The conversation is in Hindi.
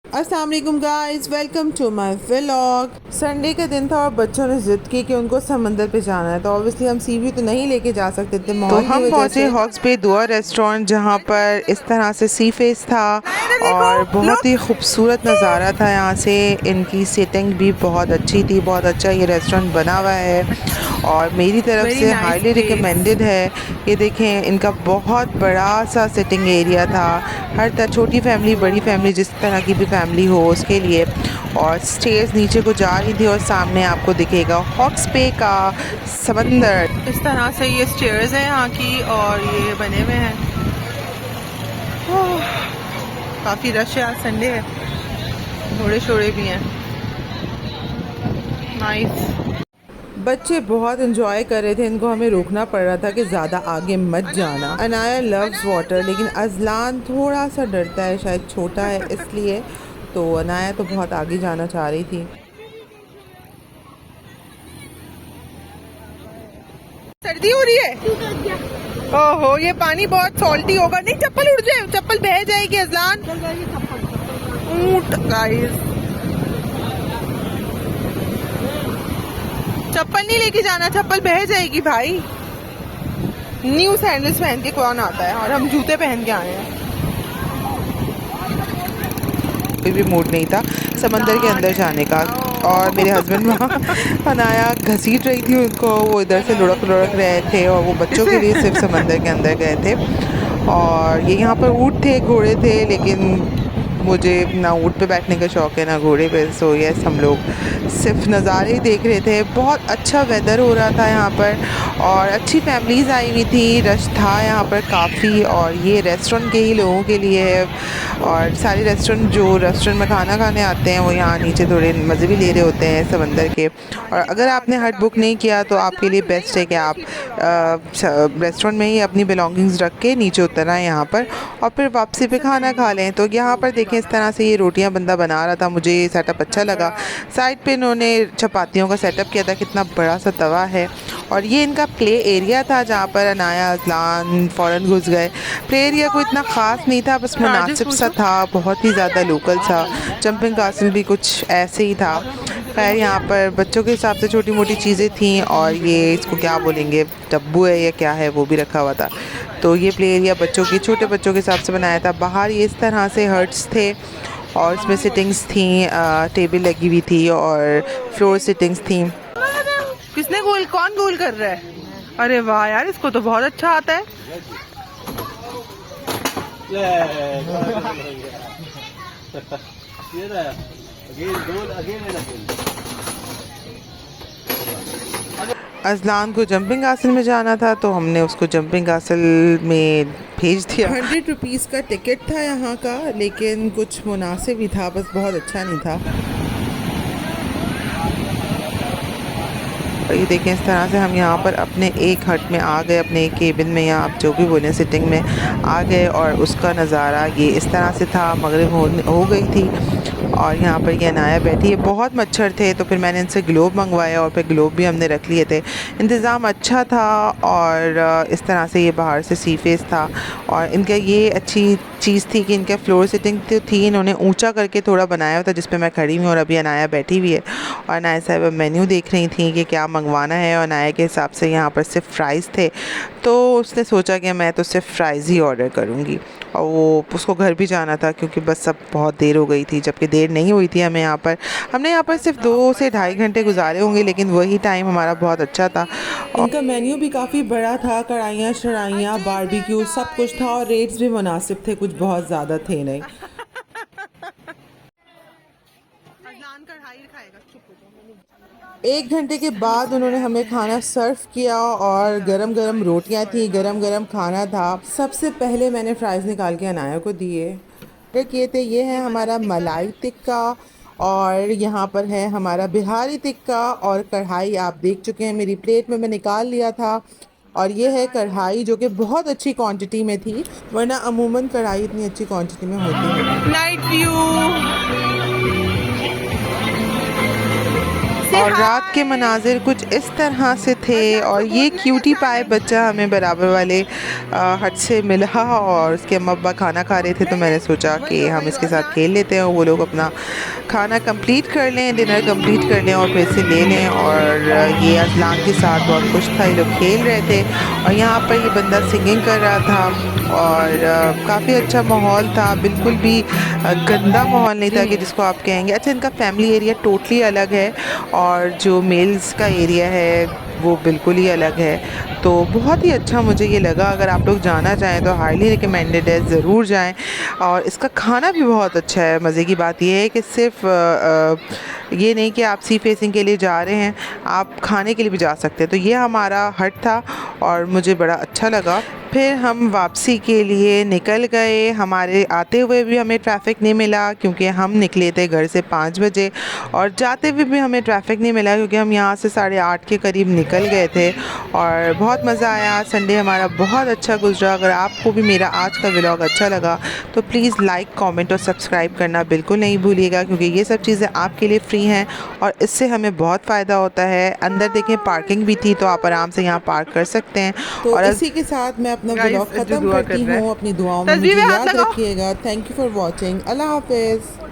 अस्सलाम वालेकुम guys, welcome to my vlog. Sunday का दिन था और बच्चों ने जिद की कि उनको समंदर पे जाना है, तो ऑब्वियसली हम सी व्यू तो नहीं लेके जा सकते थे तो मॉल की हम वजह पहुंचे से। हॉक्स बे दुआ रेस्टोरेंट, जहां पर इस तरह से सी फेस था देखो, और बहुत लुक। ही खूबसूरत नज़ारा था। यहाँ से इनकी सीटिंग भी बहुत अच्छी थी, बहुत अच्छा ये रेस्टोरेंट बना हुआ है और मेरी तरफ वेरी से नाइस हाईली प्लेस। रिकमेंडेड है। ये देखें, इनका बहुत बड़ा सा सिटिंग एरिया था। हर तरह, छोटी फैमिली बड़ी फैमिली, जिस तरह की भी फैमिली हो उसके लिए। और स्टेज नीचे को जा रही थी और सामने आपको दिखेगा हॉक्स बे का समंदर। इस तरह से ये स्टेयर्स है यहाँ की और ये बने हुए हैं। काफ़ी रश है, आज संडे है, घोड़े शोड़े भी हैं। नाइस। बच्चे बहुत इंजॉय कर रहे थे, इनको हमें रोकना पड़ रहा था कि ज़्यादा आगे मत जाना। अनाया लव्स वाटर, लेकिन अजलान थोड़ा सा डरता है, शायद छोटा है इसलिए। तो अनाया तो बहुत आगे जाना चाह रही थी। सर्दी हो रही है। ओहो, ये पानी बहुत सॉल्टी होगा। नहीं, चप्पल उड़ जाए, चप्पल बह जाएगी अजलान। ऊंट गाइस, चप्पल नहीं लेके जाना, चप्पल बह जाएगी भाई। न्यू सैंडल्स पहन के कौन आता है, और हम जूते पहन के आए हैं। कोई भी मूड नहीं था समंदर के अंदर जाने का। और मेरे हस्बैंड वहाँ अनाया घसीट रही थी उनको, वो इधर से लुढ़क लुढ़क रहे थे और वो बच्चों के लिए सिर्फ समंदर के अंदर गए थे। और ये यहाँ पर ऊँट थे, घोड़े थे, लेकिन मुझे ना ऊँट पे बैठने का शौक़ है ना घोड़े पे। सो यस, हम लोग सिर्फ नज़ारे ही देख रहे थे। बहुत अच्छा वेदर हो रहा था यहाँ पर और अच्छी फैमिलीज़ आई हुई थी, रश था यहाँ पर काफ़ी। और ये रेस्टोरेंट के ही लोगों के लिए है और सारे रेस्टोरेंट में खाना खाने आते हैं वो यहाँ नीचे थोड़े मज़े भी ले रहे होते हैं समंदर के। और अगर आपने हट बुक नहीं किया तो आपके लिए बेस्ट है कि आप रेस्टोरेंट में ही अपनी बिलोंगिंग्स रख के नीचे उतर आए यहाँ पर और फिर वापसी पे खाना खा लें। तो यहाँ पर देखें, इस तरह से ये रोटियाँ बंदा बना रहा था, मुझे ये सेटअप अच्छा लगा। साइड पे इन्होंने चपातियों का सेटअप किया था, कितना बड़ा सा तवा है। और ये इनका प्ले एरिया था जहाँ पर अनाया अजलान फ़ौरन घुस गए। प्ले एरिया को इतना ख़ास नहीं था, बस मुनासिब सा था, बहुत ही ज़्यादा लोकल सा। जंपिंग कासल भी कुछ ऐसे ही था। खैर, यहाँ पर बच्चों के हिसाब से छोटी मोटी चीज़ें थीं और ये इसको क्या बोलेंगे, डब्बू है या क्या है, वो भी रखा हुआ था। तो ये प्ले एरिया बच्चों की, छोटे बच्चों के हिसाब से बनाया था। बाहर ये इस तरह से हर्ट्स थे और इसमें सिटिंग्स थी, टेबल लगी हुई थी और फ्लोर सिटिंग्स थी। किसने गोल, कौन गोल कर रहा है? अरे वाह यार, इसको तो बहुत अच्छा आता है। अजलान को जंपिंग कासल में जाना था तो हमने उसको जंपिंग कासल में भेज दिया। 100 रुपीज़ का टिकट था यहाँ का, लेकिन कुछ मुनासिब ही था, बस बहुत अच्छा नहीं था। और ये देखें, इस तरह से हम यहाँ पर अपने एक हट में आ गए, अपने एक केबिन में या आप जो भी बोलें, सिटिंग में आ गए। और उसका नज़ारा ये इस तरह से था। मगरिब हो गई थी और यहाँ पर ये अनाया बैठी है। बहुत मच्छर थे तो फिर मैंने इनसे ग्लोब मंगवाया और फिर ग्लोब भी हमने रख लिए थे। इंतज़ाम अच्छा था और इस तरह से ये बाहर से सी फेस था। और इनका ये अच्छी चीज़ थी कि इनका फ्लोर सिटिंग तो थी, इन्होंने ऊंचा करके थोड़ा बनाया हुआ था जिस पे मैं खड़ी हुई और अभी अनाया बैठी हुई है। और अनाया साहब मेन्यू देख रही थी कि क्या मंगवाना है और अनाया के हिसाब से यहाँ पर सिर्फ फ्राइज़ थे। तो उसने सोचा कि मैं तो सिर्फ फ्राइज़ ही ऑर्डर करूँगी और वो उसको घर भी जाना था क्योंकि बस अब बहुत देर हो गई थी, जबकि देर नहीं हुई थी। हमने यहाँ पर सिर्फ 2 से ढाई घंटे गुजारे होंगे, लेकिन वही टाइम हमारा बहुत अच्छा था। इनका मेन्यू भी काफ़ी बड़ा था, कढ़ाइयाँ शढ़ाइयाँ बारबेक्यू सब कुछ था और रेट्स भी मुनासिब थे, कुछ बहुत ज़्यादा थे नहीं। एक घंटे के बाद उन्होंने हमें खाना सर्व किया और गरम गरम रोटियां थी, गरम गरम खाना था। सबसे पहले मैंने फ्राइज़ निकाल के अनाया को दिए। फिर ये थे, ये है हमारा मलाई टिक्का और यहाँ पर है हमारा बिहारी टिक्का। और कढ़ाई आप देख चुके हैं, मेरी प्लेट में मैं निकाल लिया था। और ये है कढ़ाई जो कि बहुत अच्छी क्वांटिटी में थी, वरना अमूमन कढ़ाई इतनी अच्छी क्वांटिटी में होती नहीं। Night view. और रात के मनाजिर कुछ इस तरह से थे और ये क्यूटी पाए बच्चा हमें बराबर वाले हट से मिला और उसके अम्मा अब्बा खाना खा रहे थे, तो मैंने सोचा कि हम इसके साथ खेल लेते हैं। वो लोग अपना खाना कंप्लीट कर लें, डिनर कंप्लीट कर लें और फिर से ले लें। और ये अजलान के साथ बहुत खुश था, ये लोग खेल रहे थे और यहाँ पर ये बंदा सिंगिंग कर रहा था और काफ़ी अच्छा माहौल था, बिल्कुल भी गंदा माहौल नहीं था कि जिसको आप कहेंगे। अच्छा, इनका फैमिली एरिया टोटली अलग है और जो मेल्स का एरिया है वो बिल्कुल ही अलग है, तो बहुत ही अच्छा मुझे ये लगा। अगर आप लोग जाना चाहें तो हाईली रिकमेंडेड है, ज़रूर जाएं। और इसका खाना भी बहुत अच्छा है। मज़े की बात ये है कि सिर्फ ये नहीं कि आप सी फेसिंग के लिए जा रहे हैं, आप खाने के लिए भी जा सकते हैं। तो ये हमारा हट था और मुझे बड़ा अच्छा लगा। फिर हम वापसी के लिए निकल गए। हमारे आते हुए भी हमें ट्रैफिक नहीं मिला क्योंकि हम निकले थे घर से 5 बजे और जाते हुए भी हमें ट्रैफिक नहीं मिला क्योंकि हम यहाँ से 8:30 के करीब निकल गए थे और बहुत मज़ा आया। संडे हमारा बहुत अच्छा गुजरा। अगर आपको भी मेरा आज का व्लॉग अच्छा लगा तो प्लीज़ लाइक, कमेंट और सब्सक्राइब करना बिल्कुल नहीं भूलिएगा क्योंकि ये सब चीज़ें आपके लिए फ्री हैं और इससे हमें बहुत फ़ायदा होता है। अंदर देखें पार्किंग भी थी, तो आप आराम से यहाँ पार्क कर सकते हैं। तो और इसी के साथ मैं अपना Guys, व्लॉग जो ख़त्म दुआ करती कर रहा है। हूँ। अपनी दुआओं में तस्वीर मुझे में हाथ याद लगाओ। रखिएगा। Thank you for watching. Allah हाफिज़।